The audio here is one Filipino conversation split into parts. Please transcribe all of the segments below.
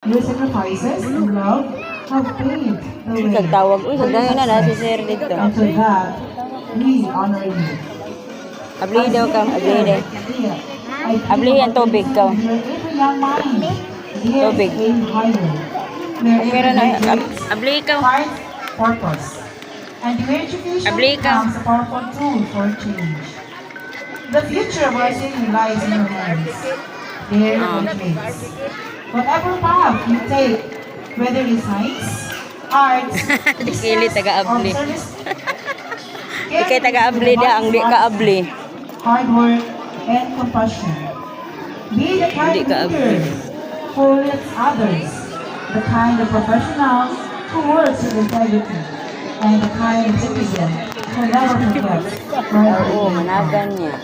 Your sacrifices and love have paved the way. Nagtawag. Uy, kagaya na si Sir dito. And for that, we honor you. Abli daw kang, abli daw. I Abli ang tubig ka. Tubig. Meron na, abli ka. Purpose. And your education Abli ka. becomes a powerful tool for change. The future of our city lies in your hands. There it is. Whatever path you take, whether it's science, arts, Dikili business, taga-abli. or service, Di kay taga-abli da, ang di ka-abli. hard work and compassion. Be the kind Hindi ka leader who lifts others, the kind of professional who works with integrity, and the kind of citizen who never forgets where they Oo, came from. managan niya.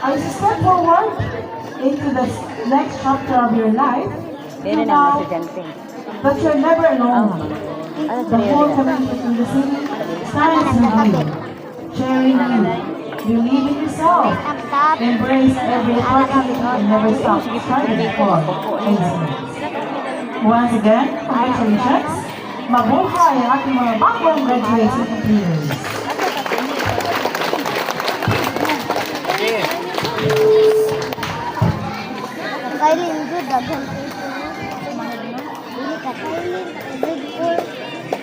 As you step forward into the next chapter of your life, Pero you na know estudyante. that you're never alone. Ano The whole sa'yo? community in the city stands with you, cheering you. Believe in yourself. Embrace every opportunity and never stop striving for excellence. Once again, congratulations. Mabuhay ang ating mga bagong graduates and completers. Kailin good daghan Dili ka kailin good for.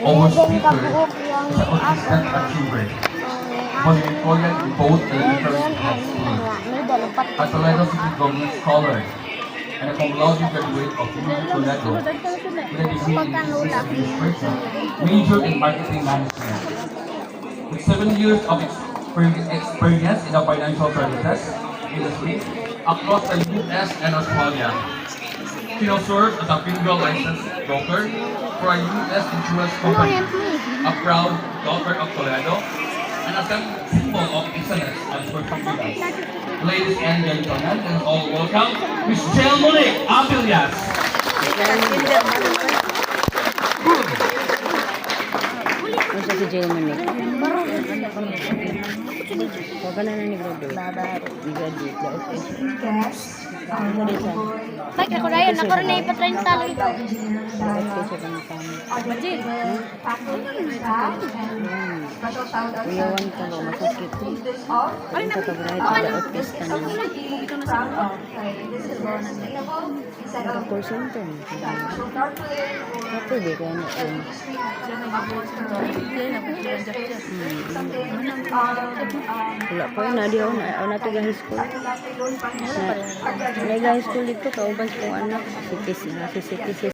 Our Daghan ka speaker buok is yung an autistic achiever. Valedictorian in both elementary and high school. A Toledo City Government Scholar and a cum laude graduate of UNC Toledo with a degree in business administration, major in marketing management. With 7 years of experience in the financial services industry across the US and Australia. She now serves as a federal licensed broker for a US insurance company, a proud daughter of Toledo, and a symbol of excellence and perseverance. Ladies and gentlemen, and all welcome, Michelle Monique Abilias. Ano sa si Jill Manik? Huwag ka na ni graduate. Ni graduate. Ano rin sa? Bak ako na yun, ako rin na ipatrain talo ito. Kasi kang kami. Majid. Uyawan ka ba? Masakit. Kung sa kabrahe, taga-out ka sa tanong. Porsyento. Ako di kaya na yun. Wala po yun. Nadi ako na ito high school. Nag-high school dito. Kaubas kong anak. Si Kis.